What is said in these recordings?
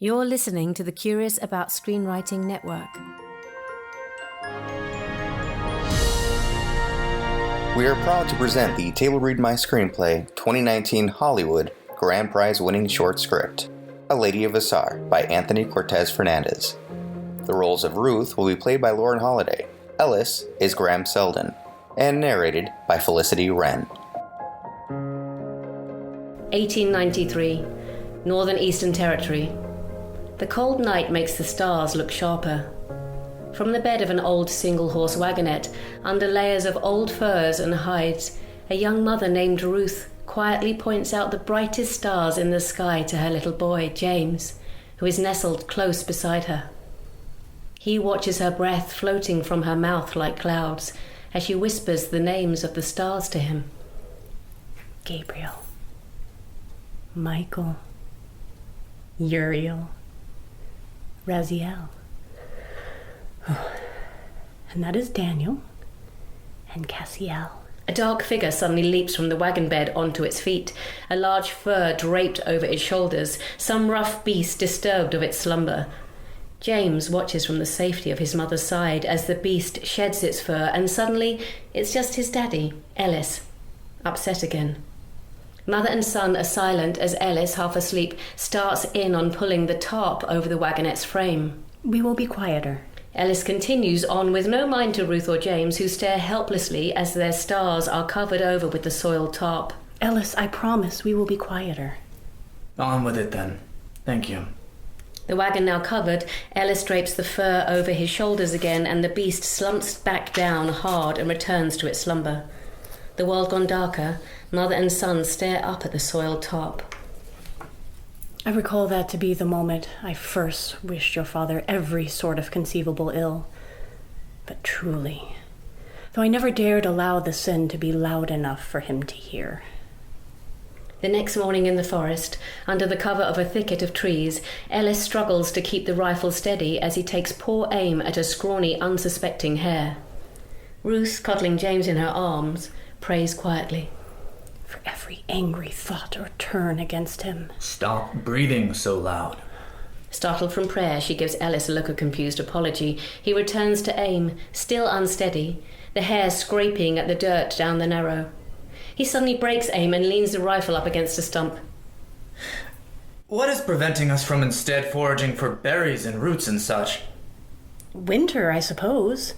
You're listening to the Curious About Screenwriting Network. We are proud to present the Table Read My Screenplay 2019 Hollywood Grand Prize winning short script, A Lady of Vassar by Anthony Cortez Fernandez. The roles of Ruth will be played by Lauren Holliday, Ellis is Graham Selden, and narrated by Felicity Wren. 1893, Northern Eastern Territory. The cold night makes the stars look sharper. From the bed of an old single-horse wagonette, under layers of old furs and hides, a young mother named Ruth quietly points out the brightest stars in the sky to her little boy, James, who is nestled close beside her. He watches her breath floating from her mouth like clouds as she whispers the names of the stars to him. Gabriel, Michael, Uriel, Raziel. Oh, and that is Daniel and Cassiel. A dark figure suddenly leaps from the wagon bed onto its feet, a large fur draped over its shoulders, some rough beast disturbed of its slumber. James watches from the safety of his mother's side as the beast sheds its fur, and suddenly it's just his daddy, Ellis, upset again. Mother and son are silent as Ellis, half asleep, starts in on pulling the tarp over the wagonette's frame. We will be quieter. Ellis continues on with no mind to Ruth or James, who stare helplessly as their stars are covered over with the soiled tarp. Ellis, I promise we will be quieter. On with it then. Thank you. The wagon now covered, Ellis drapes the fur over his shoulders again, and the beast slumps back down hard and returns to its slumber. The world gone darker, mother and son stare up at the soiled tarp. I recall that to be the moment I first wished your father every sort of conceivable ill. But truly, though I never dared allow the sin to be loud enough for him to hear. The next morning in the forest, under the cover of a thicket of trees, Ellis struggles to keep the rifle steady as he takes poor aim at a scrawny, unsuspecting hare. Ruth, cuddling James in her arms, prays quietly. For every angry thought or turn against him. Stop breathing so loud. Startled from prayer, she gives Ellis a look of confused apology. He returns to aim, still unsteady, the hare scraping at the dirt down the narrow. He suddenly breaks aim and leans the rifle up against a stump. What is preventing us from instead foraging for berries and roots and such? Winter, I suppose.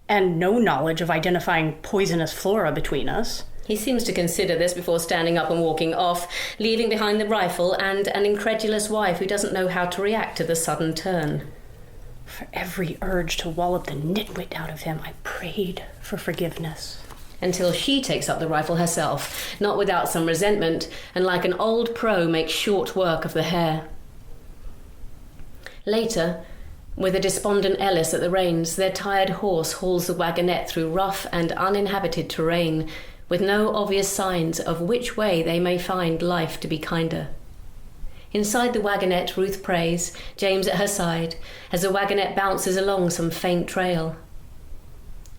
And no knowledge of identifying poisonous flora between us. He seems to consider this before standing up and walking off, leaving behind the rifle and an incredulous wife who doesn't know how to react to the sudden turn. For every urge to wallop the nitwit out of him, I prayed for forgiveness. Until she takes up the rifle herself, not without some resentment, and like an old pro makes short work of the hare. Later, with a despondent Ellis at the reins, their tired horse hauls the wagonette through rough and uninhabited terrain, with no obvious signs of which way they may find life to be kinder. Inside the wagonette, Ruth prays, James at her side, as the wagonette bounces along some faint trail.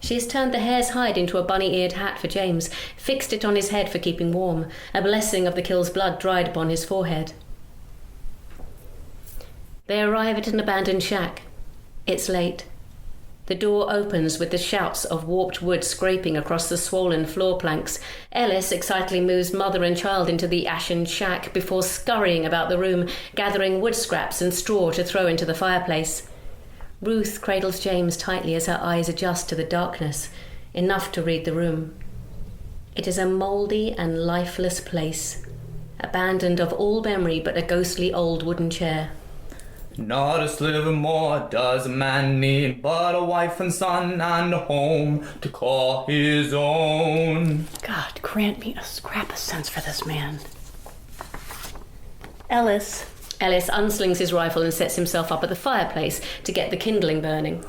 She has turned the hare's hide into a bunny-eared hat for James, fixed it on his head for keeping warm, a blessing of the kill's blood dried upon his forehead. They arrive at an abandoned shack. It's late. The door opens with the shouts of warped wood scraping across the swollen floor planks. Ellis excitedly moves mother and child into the ashen shack before scurrying about the room, gathering wood scraps and straw to throw into the fireplace. Ruth cradles James tightly as her eyes adjust to the darkness, enough to read the room. It is a mouldy and lifeless place, abandoned of all memory but a ghostly old wooden chair. Not a sliver more does a man need, but a wife and son and a home to call his own. God, grant me a scrap of sense for this man. Ellis unslings his rifle and sets himself up at the fireplace to get the kindling burning.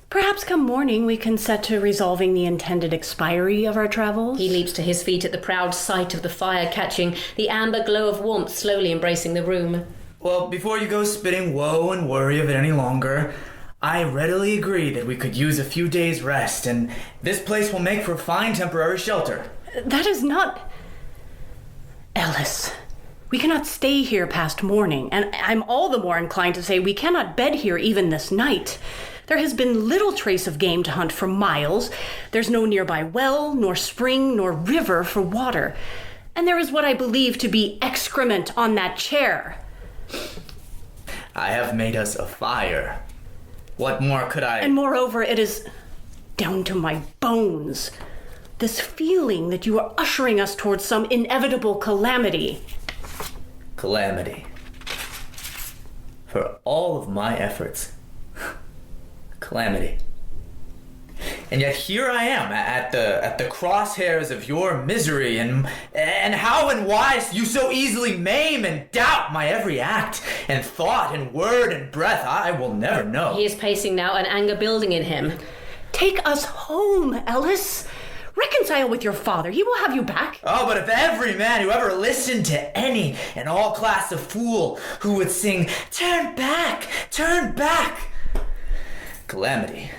Perhaps come morning we can set to resolving the intended expiry of our travels. He leaps to his feet at the proud sight of the fire catching, the amber glow of warmth slowly embracing the room. Well, before you go spitting woe and worry of it any longer, I readily agree that we could use a few days' rest, and this place will make for a fine temporary shelter. That is not... Ellis, We cannot stay here past morning, and I'm all the more inclined to say we cannot bed here even this night. There has been little trace of game to hunt for miles. There's no nearby well, nor spring, nor river for water. And there is what I believe to be excrement on that chair. I have made us a fire. What more could I... And moreover, it is down to my bones. This feeling that you are ushering us towards some inevitable calamity. Calamity. For all of my efforts. Calamity. And yet here I am at the crosshairs of your misery, and how and why you so easily maim and doubt my every act and thought and word and breath, I will never know. He is pacing now, an anger building in him. Take us home, Ellis. Reconcile with your father. He will have you back. Oh, but if every man who ever listened to any and all class of fool who would sing, "Turn back, turn back." Calamity.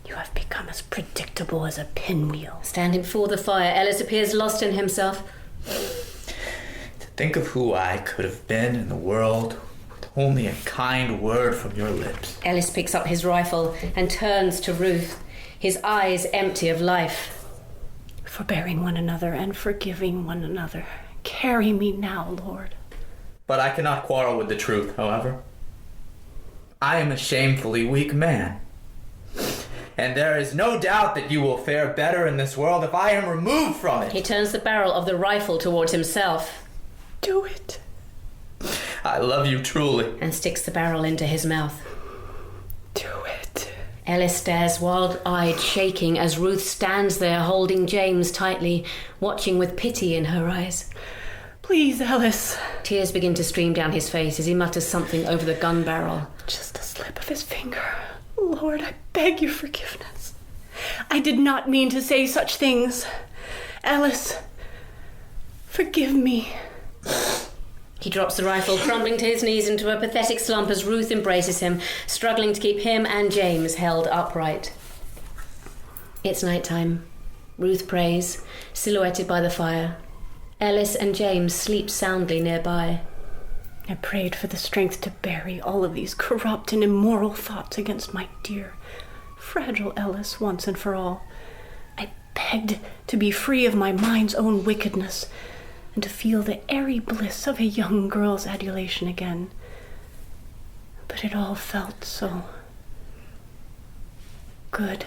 You have become as predictable as a pinwheel. Standing before the fire, Ellis appears lost in himself. To think of who I could have been in the world with only a kind word from your lips. Ellis picks up his rifle and turns to Ruth, his eyes empty of life. Forbearing one another and forgiving one another. Carry me now, Lord. But I cannot quarrel with the truth, however. I am a shamefully weak man. And there is no doubt that you will fare better in this world if I am removed from it. He turns the barrel of the rifle towards himself. Do it. I love you truly. And sticks the barrel into his mouth. Do it. Ellis stares wild-eyed, shaking, as Ruth stands there holding James tightly, watching with pity in her eyes. Please, Ellis. Tears begin to stream down his face as he mutters something over the gun barrel. Just a slip of his finger. Lord, I beg your forgiveness. I did not mean to say such things. Ellis, forgive me. He drops the rifle, crumbling to his knees into a pathetic slump as Ruth embraces him, struggling to keep him and James held upright. It's nighttime. Ruth prays, silhouetted by the fire. Ellis and James sleep soundly nearby. I prayed for the strength to bury all of these corrupt and immoral thoughts against my dear, fragile Ellis once and for all. I begged to be free of my mind's own wickedness, and to feel the airy bliss of a young girl's adulation again. But it all felt so good.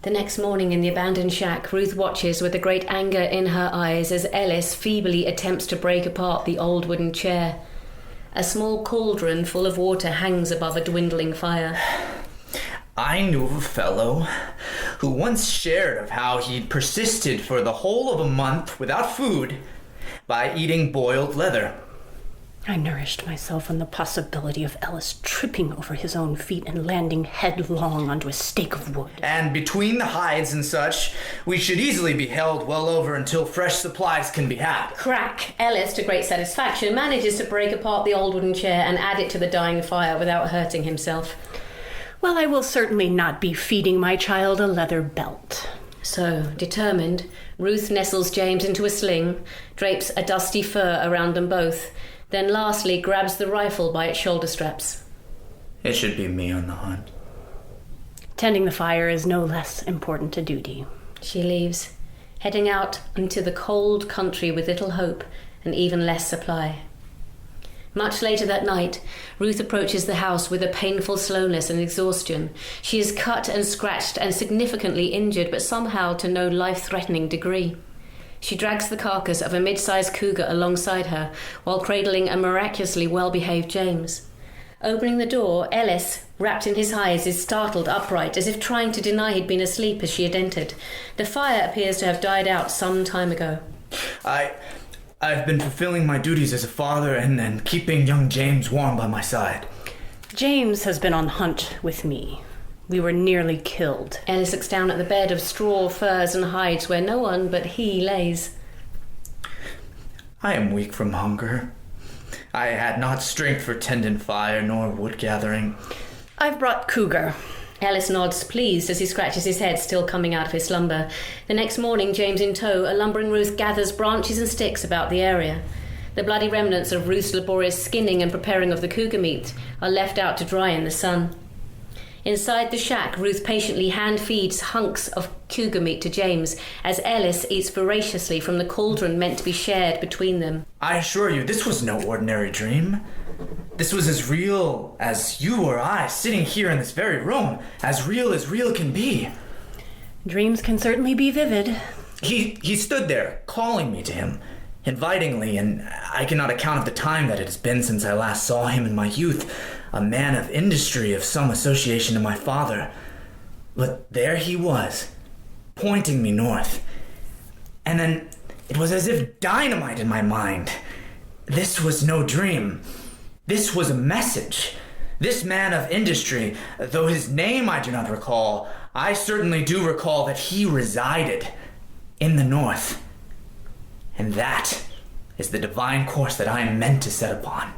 The next morning in the abandoned shack, Ruth watches with a great anger in her eyes as Ellis feebly attempts to break apart the old wooden chair. A small cauldron full of water hangs above a dwindling fire. I knew of a fellow who once shared of how he'd persisted for the whole of a month without food by eating boiled leather. I nourished myself on the possibility of Ellis tripping over his own feet and landing headlong onto a stake of wood. And between the hides and such, we should easily be held well over until fresh supplies can be had. Crack! Ellis, to great satisfaction, manages to break apart the old wooden chair and add it to the dying fire without hurting himself. Well, I will certainly not be feeding my child a leather belt. So, determined, Ruth nestles James into a sling, drapes a dusty fur around them both, then lastly grabs the rifle by its shoulder straps. It should be me on the hunt. Tending the fire is no less important a duty. She leaves, heading out into the cold country with little hope and even less supply. Much later that night, Ruth approaches the house with a painful slowness and exhaustion. She is cut and scratched and significantly injured, but somehow to no life-threatening degree. She drags the carcass of a mid-sized cougar alongside her, while cradling a miraculously well-behaved James. Opening the door, Ellis, wrapped in his hides, is startled upright, as if trying to deny he'd been asleep as she had entered. The fire appears to have died out some time ago. I've been fulfilling my duties as a father and keeping young James warm by my side. James has been on hunt with me. We were nearly killed. Ellis looks down at the bed of straw, furs and hides where no one but he lays. I am weak from hunger. I had not strength for tending fire nor wood gathering. I've brought cougar. Ellis nods, pleased, as he scratches his head, still coming out of his slumber. The next morning, James in tow, a lumbering Ruth gathers branches and sticks about the area. The bloody remnants of Ruth's laborious skinning and preparing of the cougar meat are left out to dry in the sun. Inside the shack, Ruth patiently hand-feeds hunks of cougar meat to James, as Ellis eats voraciously from the cauldron meant to be shared between them. I assure you, this was no ordinary dream. This was as real as you or I, sitting here in this very room, as real can be. Dreams can certainly be vivid. He stood there, calling me to him, invitingly, and I cannot account of the time that it has been since I last saw him in my youth, a man of industry of some association to my father. But there he was, pointing me north. And then it was as if dynamite in my mind. This was no dream. This was a message. This man of industry, though his name I do not recall, I certainly do recall that he resided in the north. And that is the divine course that I am meant to set upon.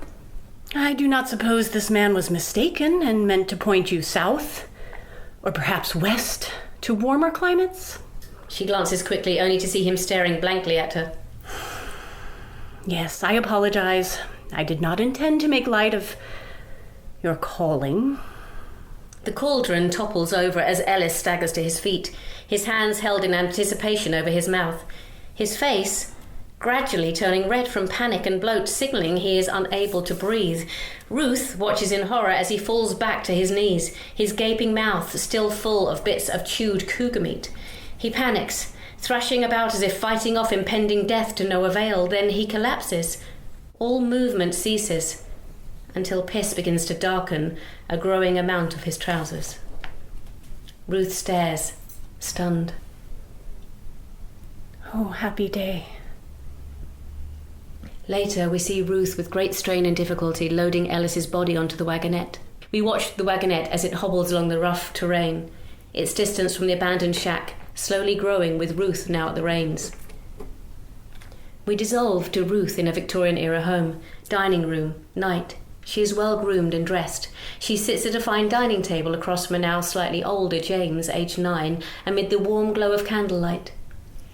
I do not suppose this man was mistaken and meant to point you south, or perhaps west, to warmer climates? She glances quickly, only to see him staring blankly at her. Yes, I apologize. I did not intend to make light of your calling. The cauldron topples over as Ellis staggers to his feet, his hands held in anticipation over his mouth. His face gradually turning red from panic and bloat, signaling he is unable to breathe. Ruth watches in horror as he falls back to his knees, his gaping mouth still full of bits of chewed cougar meat. He panics, thrashing about as if fighting off impending death to no avail. Then he collapses. All movement ceases, until piss begins to darken a growing amount of his trousers. Ruth stares, stunned. Oh, happy day. Later, we see Ruth with great strain and difficulty loading Ellis's body onto the wagonette. We watch the wagonette as it hobbles along the rough terrain, its distance from the abandoned shack slowly growing with Ruth now at the reins. We dissolve to Ruth in a Victorian-era home, dining room, night. She is well groomed and dressed. She sits at a fine dining table across from a now slightly older James, aged 9, amid the warm glow of candlelight.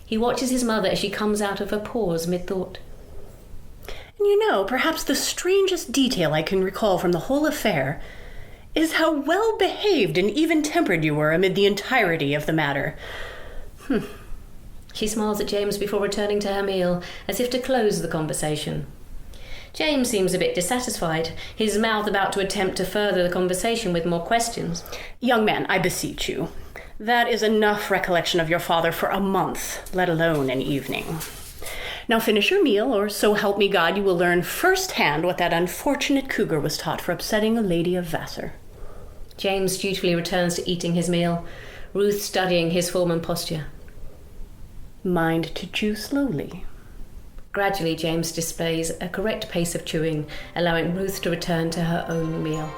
He watches his mother as she comes out of her pause mid-thought. And you know, perhaps the strangest detail I can recall from the whole affair is how well-behaved and even-tempered you were amid the entirety of the matter. She smiles at James before returning to her meal, as if to close the conversation. James seems a bit dissatisfied, his mouth about to attempt to further the conversation with more questions. Young man, I beseech you. That is enough recollection of your father for a month, let alone an evening. Now finish your meal, or so help me God, you will learn firsthand what that unfortunate cougar was taught for upsetting a Lady of Vassar. James dutifully returns to eating his meal, Ruth studying his form and posture. Mind to chew slowly. Gradually, James displays a correct pace of chewing, allowing Ruth to return to her own meal.